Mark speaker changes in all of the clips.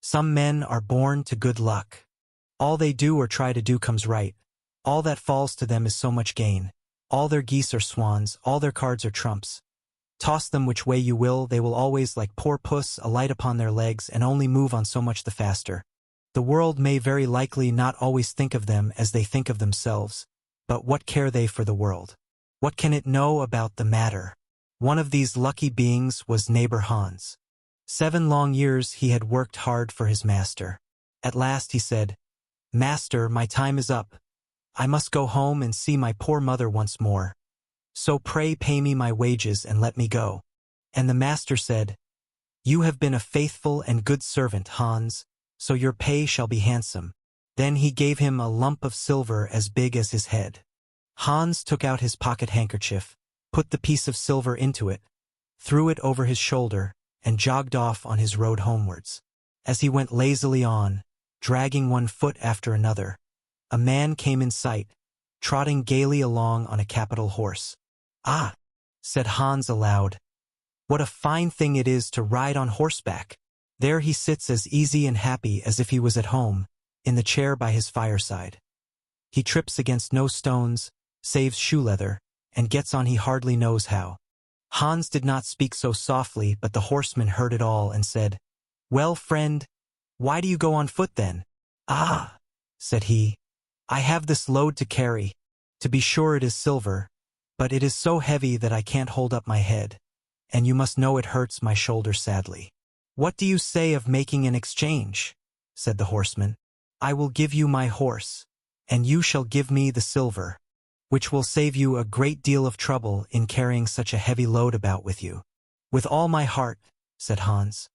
Speaker 1: Some men are born to good luck. All they do or try to do comes right. All that falls to them is so much gain. All their geese are swans, all their cards are trumps. Toss them which way you will, they will always, like poor puss, alight upon their legs and only move on so much the faster. The world may very likely not always think of them as they think of themselves, but what care they for the world? What can it know about the matter? One of these lucky beings was neighbor Hans. 7 long years he had worked hard for his master. At last he said, "Master, my time is up. I must go home and see my poor mother once more. So pray pay me my wages and let me go." And the master said, "You have been a faithful and good servant, Hans, so your pay shall be handsome." Then he gave him a lump of silver as big as his head. Hans took out his pocket handkerchief, put the piece of silver into it, threw it over his shoulder, and jogged off on his road homewards. As he went lazily on, dragging one foot after another, a man came in sight, trotting gaily along on a capital horse. "Ah," said Hans aloud, "what a fine thing it is to ride on horseback! There he sits as easy and happy as if he was at home, in the chair by his fireside. He trips against no stones, saves shoe leather, and gets on he hardly knows how." Hans did not speak so softly, but the horseman heard it all and said, "Well, friend, why do you go on foot then?" "Ah," said he, "I have this load to carry. To be sure it is silver, but it is so heavy that I can't hold up my head, and you must know it hurts my shoulder sadly." "What do you say of making an exchange?" said the horseman. "I will give you my horse, and you shall give me the silver, which will save you a great deal of trouble in carrying such a heavy load about with you." "With all my heart," said Hans.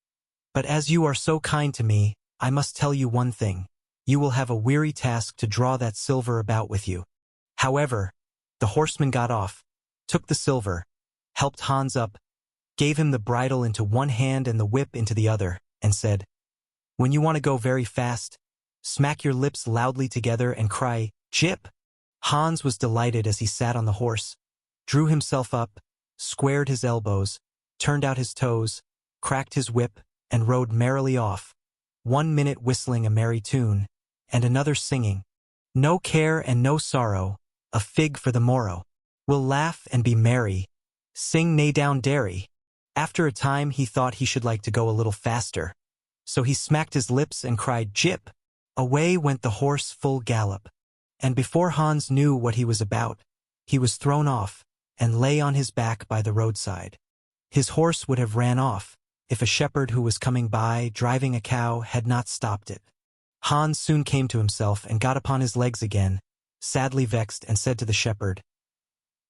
Speaker 1: "But as you are so kind to me, I must tell you one thing. You will have a weary task to draw that silver about with you." However, the horseman got off, took the silver, helped Hans up, gave him the bridle into one hand and the whip into the other, and said, "When you want to go very fast, smack your lips loudly together and cry, 'Jip!'" Hans was delighted as he sat on the horse, drew himself up, squared his elbows, turned out his toes, cracked his whip, and rode merrily off, 1 minute whistling a merry tune, and another singing, "No care and no sorrow, a fig for the morrow. We'll laugh and be merry, sing nay down dairy." After a time he thought he should like to go a little faster, so he smacked his lips and cried, "Jip!" Away went the horse full gallop, and before Hans knew what he was about, he was thrown off, and lay on his back by the roadside. His horse would have ran off, if a shepherd who was coming by, driving a cow, had not stopped it. Hans soon came to himself and got upon his legs again, sadly vexed, and said to the shepherd,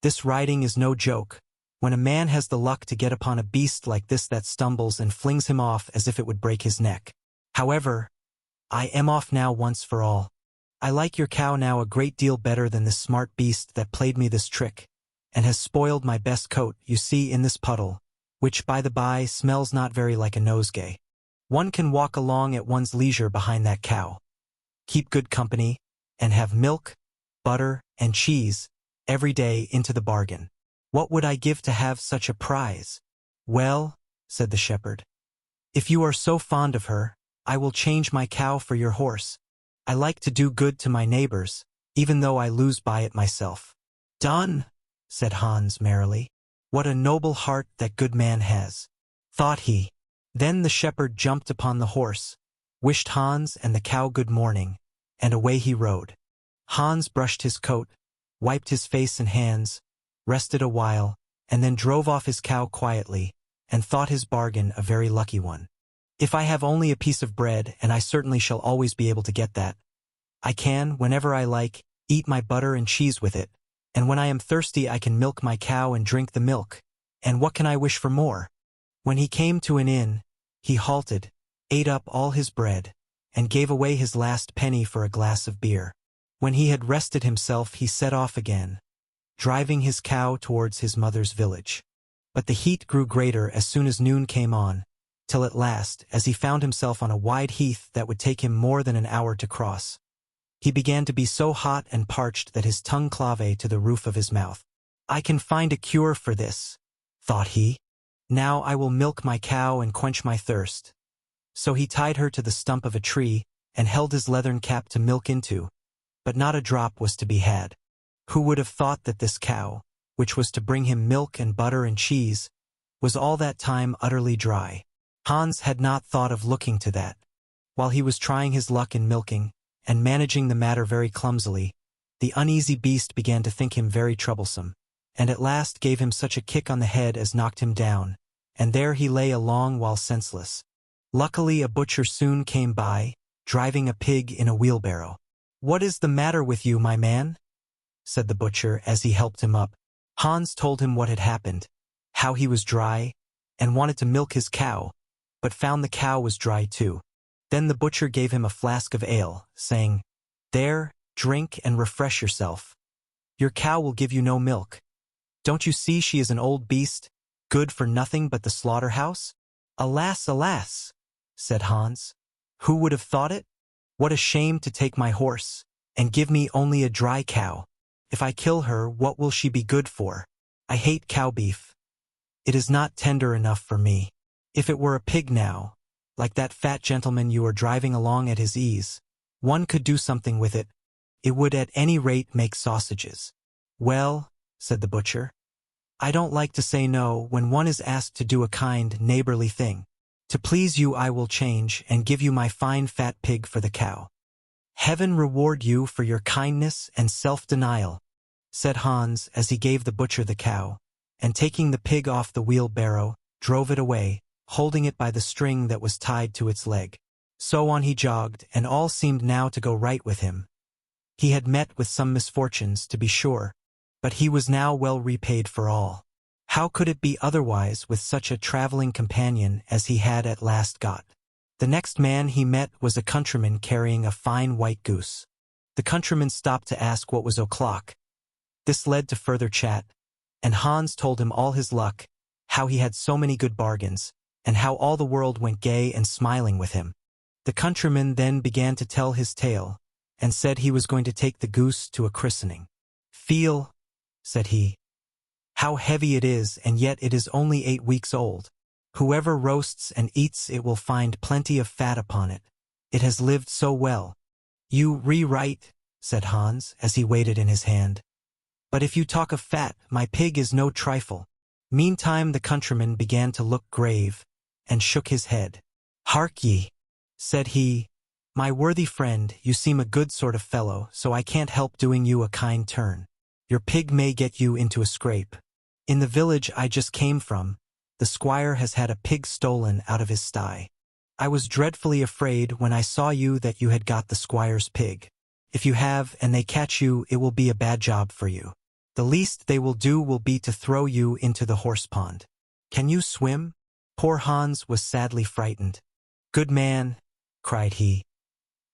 Speaker 1: "This riding is no joke. When a man has the luck to get upon a beast like this that stumbles and flings him off as if it would break his neck. However, I am off now once for all. I like your cow now a great deal better than this smart beast that played me this trick, and has spoiled my best coat, you see, in this puddle, which, by the by, smells not very like a nosegay. One can walk along at one's leisure behind that cow, keep good company, and have milk, butter, and cheese every day into the bargain. What would I give to have such a prize?" "Well," said the shepherd, "if you are so fond of her, I will change my cow for your horse. I like to do good to my neighbors, even though I lose by it myself." "Done," said Hans merrily. "What a noble heart that good man has," thought he. Then the shepherd jumped upon the horse, wished Hans and the cow good morning, and away he rode. Hans brushed his coat, wiped his face and hands, rested a while, and then drove off his cow quietly, and thought his bargain a very lucky one. "If I have only a piece of bread, and I certainly shall always be able to get that, I can, whenever I like, eat my butter and cheese with it, and when I am thirsty I can milk my cow and drink the milk, and what can I wish for more?" When he came to an inn, he halted, ate up all his bread, and gave away his last penny for a glass of beer. When he had rested himself he set off again, driving his cow towards his mother's village. But the heat grew greater as soon as noon came on, till at last, as he found himself on a wide heath that would take him more than an hour to cross, he began to be so hot and parched that his tongue clave to the roof of his mouth. "I can find a cure for this," thought he. "Now I will milk my cow and quench my thirst." So he tied her to the stump of a tree and held his leathern cap to milk into, but not a drop was to be had. Who would have thought that this cow, which was to bring him milk and butter and cheese, was all that time utterly dry? Hans had not thought of looking to that. While he was trying his luck in milking, and managing the matter very clumsily, the uneasy beast began to think him very troublesome, and at last gave him such a kick on the head as knocked him down, and there he lay a long while senseless. Luckily a butcher soon came by, driving a pig in a wheelbarrow. "What is the matter with you, my man?" said the butcher as he helped him up. Hans told him what had happened, how he was dry, and wanted to milk his cow, but found the cow was dry too. Then the butcher gave him a flask of ale, saying, "There, drink and refresh yourself. Your cow will give you no milk. Don't you see she is an old beast, good for nothing but the slaughterhouse?" "Alas, alas," said Hans. "Who would have thought it? What a shame to take my horse, and give me only a dry cow. If I kill her, what will she be good for? I hate cow beef. It is not tender enough for me. If it were a pig now, like that fat gentleman you are driving along at his ease, one could do something with it. It would at any rate make sausages." "Well," said the butcher, "I don't like to say no when one is asked to do a kind, neighborly thing. To please you I will change and give you my fine fat pig for the cow." "Heaven reward you for your kindness and self-denial," said Hans as he gave the butcher the cow, and taking the pig off the wheelbarrow, drove it away, holding it by the string that was tied to its leg. So on he jogged, and all seemed now to go right with him. He had met with some misfortunes, to be sure, but he was now well repaid for all. How could it be otherwise with such a traveling companion as he had at last got? The next man he met was a countryman carrying a fine white goose. The countryman stopped to ask what was o'clock. This led to further chat, and Hans told him all his luck, how he had so many good bargains, and how all the world went gay and smiling with him. The countryman then began to tell his tale, and said he was going to take the goose to a christening. "Feel," said he, "how heavy it is, and yet it is only 8 weeks old. Whoever roasts and eats it will find plenty of fat upon it. It has lived so well." "You rewrite," said Hans, as he weighed it in his hand. "But if you talk of fat, my pig is no trifle." Meantime the countryman began to look grave, and shook his head. "Hark ye," said he, "my worthy friend, you seem a good sort of fellow, so I can't help doing you a kind turn. Your pig may get you into a scrape. In the village I just came from, the squire has had a pig stolen out of his sty. I was dreadfully afraid when I saw you that you had got the squire's pig. If you have, and they catch you, it will be a bad job for you. The least they will do will be to throw you into the horse pond. Can you swim?" Poor Hans was sadly frightened. "Good man," cried he,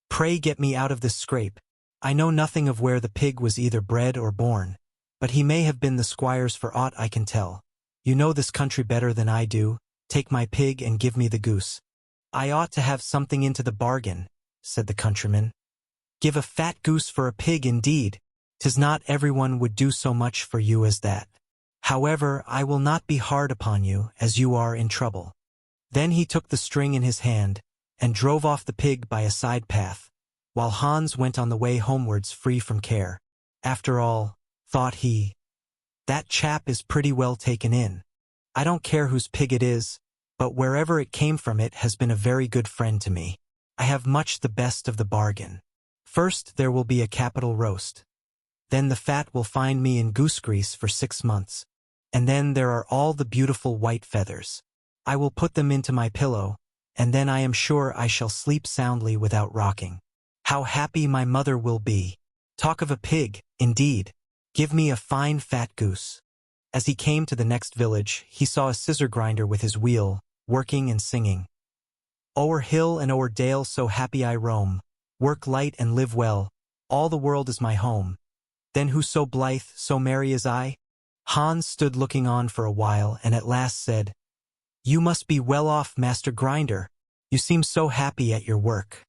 Speaker 1: "pray get me out of this scrape. I know nothing of where the pig was either bred or born, but he may have been the squire's for aught I can tell. You know this country better than I do. Take my pig and give me the goose." "I ought to have something into the bargain," said the countryman. "Give a fat goose for a pig indeed. 'Tis not everyone would do so much for you as that. However, I will not be hard upon you, as you are in trouble." Then he took the string in his hand, and drove off the pig by a side path, while Hans went on the way homewards free from care. After all, thought he, that chap is pretty well taken in. I don't care whose pig it is, but wherever it came from it has been a very good friend to me. I have much the best of the bargain. First there will be a capital roast. Then the fat will find me in goose grease for 6 months. And then there are all the beautiful white feathers. I will put them into my pillow, and then I am sure I shall sleep soundly without rocking. How happy my mother will be! Talk of a pig, indeed! Give me a fine fat goose. As he came to the next village, he saw a scissor grinder with his wheel, working and singing. "O'er hill and o'er dale so happy I roam, work light and live well, all the world is my home. Then who so blithe, so merry as I?" Hans stood looking on for a while, and at last said, "You must be well off, Master Grinder. You seem so happy at your work."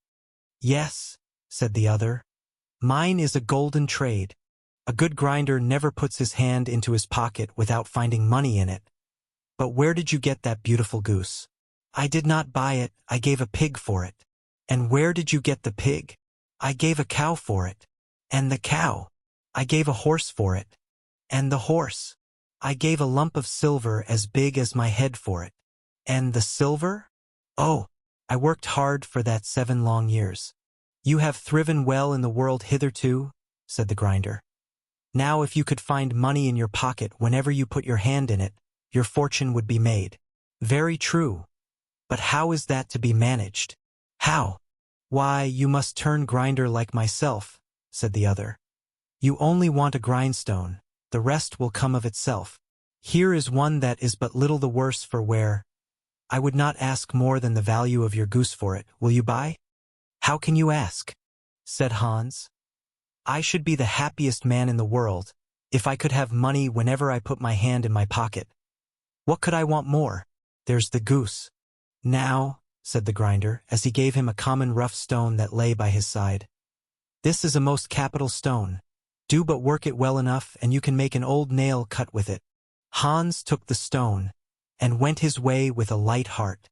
Speaker 1: "Yes," said the other. "Mine is a golden trade. A good grinder never puts his hand into his pocket without finding money in it. But where did you get that beautiful goose?" I did not buy it, I gave a pig for it. And where did you get the pig? I gave a cow for it. And the cow? I gave a horse for it. And the horse? I gave a lump of silver as big as my head for it. And the silver? Oh, I worked hard for that 7 long years. You have thriven well in the world hitherto, said the grinder. Now if you could find money in your pocket whenever you put your hand in it, your fortune would be made. Very true. But how is that to be managed? How? Why, you must turn grinder like myself, said the other. You only want a grindstone, the rest will come of itself. Here is one that is but little the worse for wear. I would not ask more than the value of your goose for it. Will you buy? How can you ask? Said Hans. I should be the happiest man in the world, if I could have money whenever I put my hand in my pocket. What could I want more? There's the goose. Now, said the grinder, as he gave him a common rough stone that lay by his side. This is a most capital stone. Do but work it well enough, and you can make an old nail cut with it. Hans took the stone, and went his way with a light heart.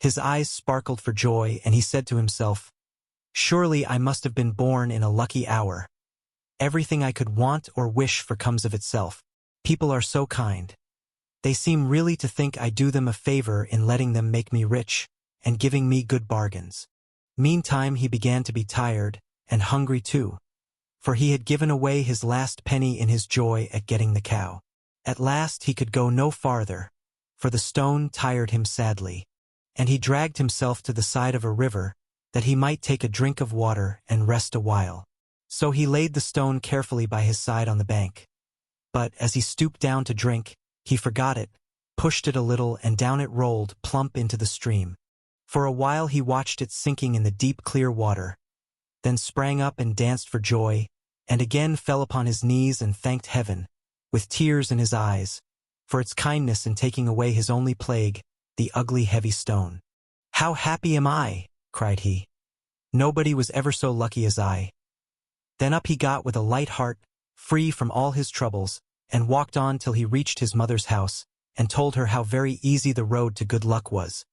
Speaker 1: His eyes sparkled for joy, and he said to himself, Surely I must have been born in a lucky hour. Everything I could want or wish for comes of itself. People are so kind. They seem really to think I do them a favor in letting them make me rich, and giving me good bargains. Meantime he began to be tired, and hungry too, for he had given away his last penny in his joy at getting the cow. At last he could go no farther, for the stone tired him sadly, and he dragged himself to the side of a river, that he might take a drink of water and rest a while. So he laid the stone carefully by his side on the bank. But as he stooped down to drink, he forgot it, pushed it a little, and down it rolled plump into the stream. For a while he watched it sinking in the deep clear water, then sprang up and danced for joy, and again fell upon his knees and thanked heaven, with tears in his eyes, for its kindness in taking away his only plague, the ugly heavy stone. How happy am I, cried he. Nobody was ever so lucky as I. Then up he got with a light heart, free from all his troubles, and walked on till he reached his mother's house, and told her how very easy the road to good luck was.